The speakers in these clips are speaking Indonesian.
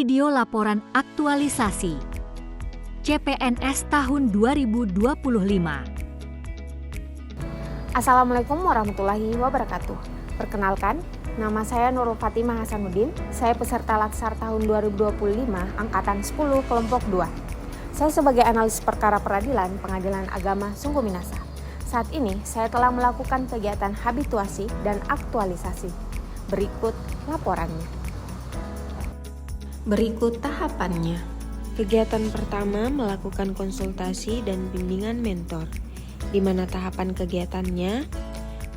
Video laporan aktualisasi CPNS tahun 2025. Assalamualaikum warahmatullahi wabarakatuh. Perkenalkan, nama saya Nurul Fatimah Hasanuddin. Saya peserta Latsar tahun 2025 Angkatan 10 Kelompok 2. Saya sebagai analis perkara peradilan Pengadilan Agama Sungguh Minasa. Saat ini saya telah melakukan kegiatan habituasi dan aktualisasi. Berikut laporannya. Berikut tahapannya. Kegiatan pertama melakukan konsultasi dan bimbingan mentor. Di mana tahapan kegiatannya?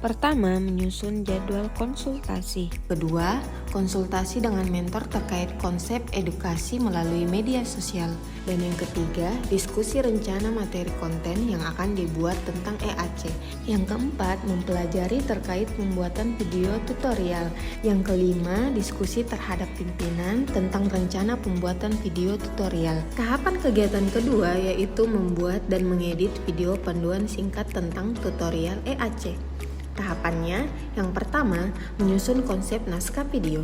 Pertama, menyusun jadwal konsultasi. Kedua, konsultasi dengan mentor terkait konsep edukasi melalui media sosial. Dan yang ketiga, diskusi rencana materi konten yang akan dibuat tentang EAC. Yang keempat, mempelajari terkait pembuatan video tutorial. Yang kelima, diskusi terhadap pimpinan tentang rencana pembuatan video tutorial. Tahapan kegiatan kedua yaitu membuat dan mengedit video panduan singkat tentang tutorial EAC. Tahapannya, yang pertama, menyusun konsep naskah video.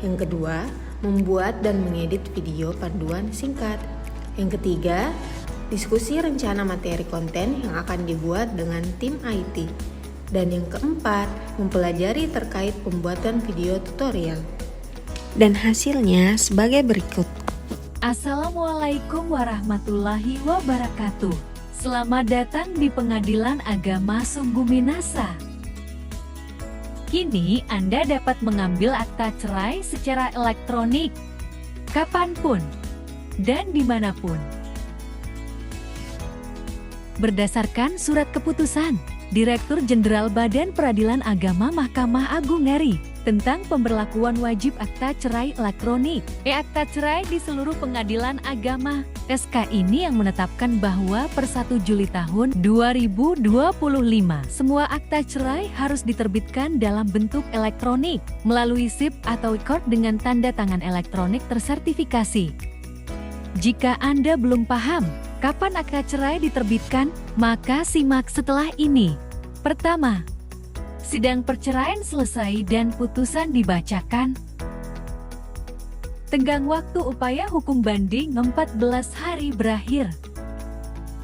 Yang kedua, membuat dan mengedit video panduan singkat. Yang ketiga, diskusi rencana materi konten yang akan dibuat dengan tim IT. Dan yang keempat, mempelajari terkait pembuatan video tutorial. Dan hasilnya sebagai berikut. Assalamualaikum warahmatullahi wabarakatuh. Selamat datang di Pengadilan Agama Sungguh Minasa. Kini Anda dapat mengambil akta cerai secara elektronik, kapanpun, dan dimanapun. Berdasarkan surat keputusan Direktur Jenderal Badan Peradilan Agama Mahkamah Agung RI tentang pemberlakuan wajib akta cerai elektronik, akta cerai di seluruh pengadilan agama. SK ini yang menetapkan bahwa per 1 Juli tahun 2025, semua akta cerai harus diterbitkan dalam bentuk elektronik, melalui SIP atau record dengan tanda tangan elektronik tersertifikasi. Jika Anda belum paham kapan akta cerai diterbitkan, maka simak setelah ini. Pertama, sidang perceraian selesai dan putusan dibacakan. Tenggang waktu upaya hukum banding 14 hari berakhir.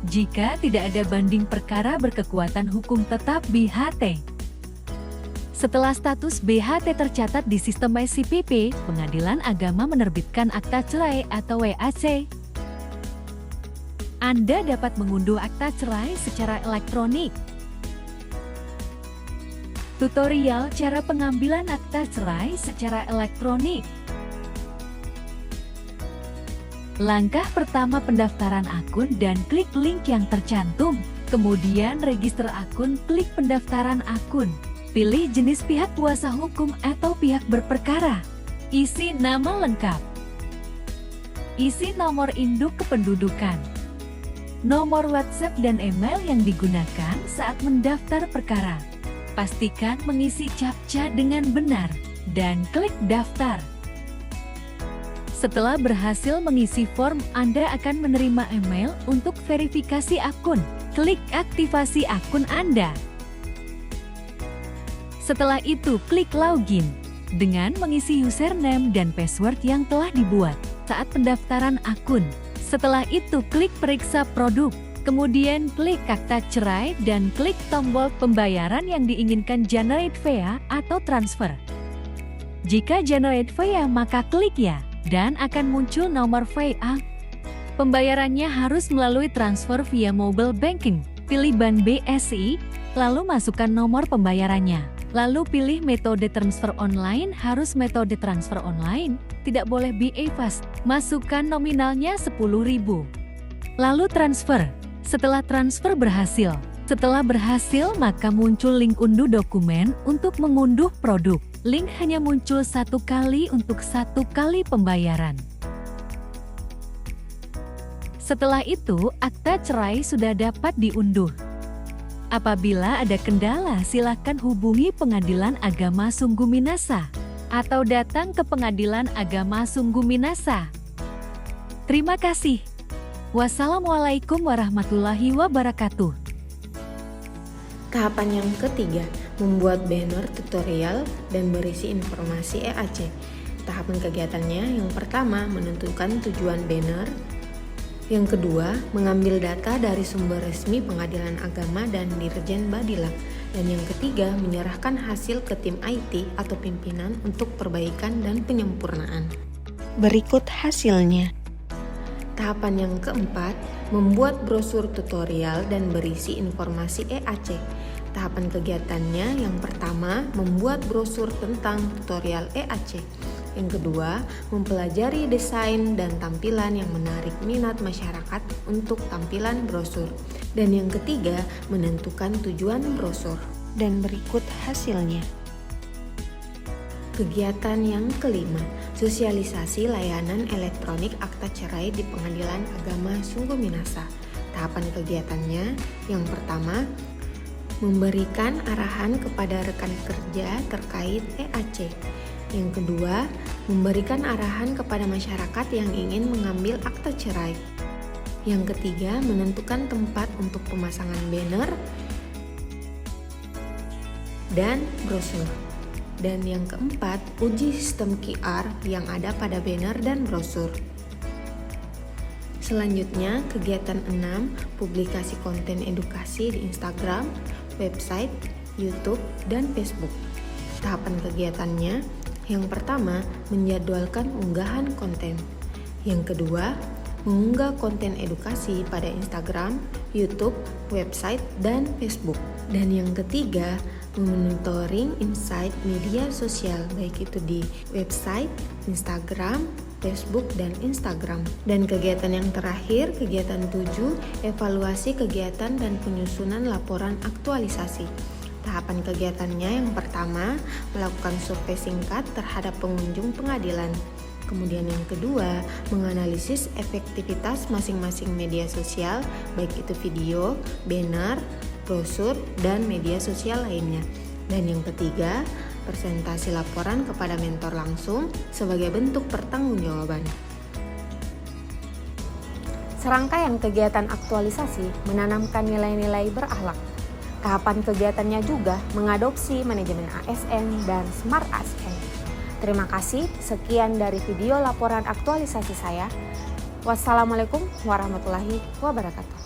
Jika tidak ada banding perkara berkekuatan hukum tetap BHT. Setelah status BHT tercatat di sistem SIPP, Pengadilan Agama menerbitkan akta cerai atau WAC. Anda dapat mengunduh akta cerai secara elektronik. Tutorial cara pengambilan akta cerai secara elektronik. Langkah pertama, pendaftaran akun dan klik link yang tercantum. Kemudian register akun, klik pendaftaran akun. Pilih jenis pihak kuasa hukum atau pihak berperkara. Isi nama lengkap. Isi nomor induk kependudukan. Nomor WhatsApp dan email yang digunakan saat mendaftar perkara. Pastikan mengisi CAPTCHA dengan benar, dan klik daftar. Setelah berhasil mengisi form, Anda akan menerima email untuk verifikasi akun. Klik aktivasi akun Anda. Setelah itu, klik login dengan mengisi username dan password yang telah dibuat saat pendaftaran akun. Setelah itu, klik periksa produk. Kemudian klik akta cerai dan klik tombol pembayaran yang diinginkan generate via atau transfer. Jika generate via, maka klik ya, dan akan muncul nomor VA. Pembayarannya harus melalui transfer via mobile banking. Pilih Bank BSI, lalu masukkan nomor pembayarannya. Lalu pilih metode transfer online, harus metode transfer online, tidak boleh BA Fast. Masukkan nominalnya 10.000. Lalu transfer. Setelah transfer berhasil. Setelah berhasil, maka muncul link unduh dokumen untuk mengunduh produk. Link hanya muncul 1 kali untuk 1 kali pembayaran. Setelah itu, akta cerai sudah dapat diunduh. Apabila ada kendala, silakan hubungi Pengadilan Agama Sungguh Minasa atau datang ke Pengadilan Agama Sungguh Minasa. Terima kasih. Wassalamualaikum warahmatullahi wabarakatuh. Tahapan yang ketiga, membuat banner tutorial dan berisi informasi EAC. Tahapan kegiatannya yang pertama menentukan tujuan banner, yang kedua mengambil data dari sumber resmi Pengadilan Agama dan Dirjen Badila, dan yang ketiga menyerahkan hasil ke tim IT atau pimpinan untuk perbaikan dan penyempurnaan. Berikut hasilnya. Tahapan yang keempat, membuat brosur tutorial dan berisi informasi EAC. Tahapan kegiatannya yang pertama, membuat brosur tentang tutorial EAC. Yang kedua, mempelajari desain dan tampilan yang menarik minat masyarakat untuk tampilan brosur. Dan yang ketiga, menentukan tujuan brosur. Dan berikut hasilnya. Kegiatan yang kelima, sosialisasi layanan elektronik akta cerai di Pengadilan Agama Sungguh Minasa. Tahapan kegiatannya yang pertama, memberikan arahan kepada rekan kerja terkait EAC. Yang kedua, memberikan arahan kepada masyarakat yang ingin mengambil akta cerai. Yang ketiga, menentukan tempat untuk pemasangan banner dan brosur. Dan yang keempat, uji sistem QR yang ada pada banner dan brosur. Selanjutnya, kegiatan 6, publikasi konten edukasi di Instagram, website, YouTube, dan Facebook. Tahapan kegiatannya, yang pertama, menjadwalkan unggahan konten. Yang kedua, mengunggah konten edukasi pada Instagram, YouTube, website, dan Facebook. Dan yang ketiga, memonitoring insight media sosial, baik itu di website, Instagram, Facebook, dan Instagram. Dan kegiatan yang terakhir, kegiatan 7, evaluasi kegiatan dan penyusunan laporan aktualisasi. Tahapan kegiatannya yang pertama, melakukan survei singkat terhadap pengunjung pengadilan. Kemudian yang kedua, menganalisis efektivitas masing-masing media sosial, baik itu video, banner, brosur, dan media sosial lainnya. Dan yang ketiga, presentasi laporan kepada mentor langsung sebagai bentuk pertanggungjawaban. Serangkaian kegiatan aktualisasi menanamkan nilai-nilai berakhlak. Tahapan kegiatannya juga mengadopsi manajemen ASN dan Smart ASN. Terima kasih, sekian dari video laporan aktualisasi saya. Wassalamualaikum warahmatullahi wabarakatuh.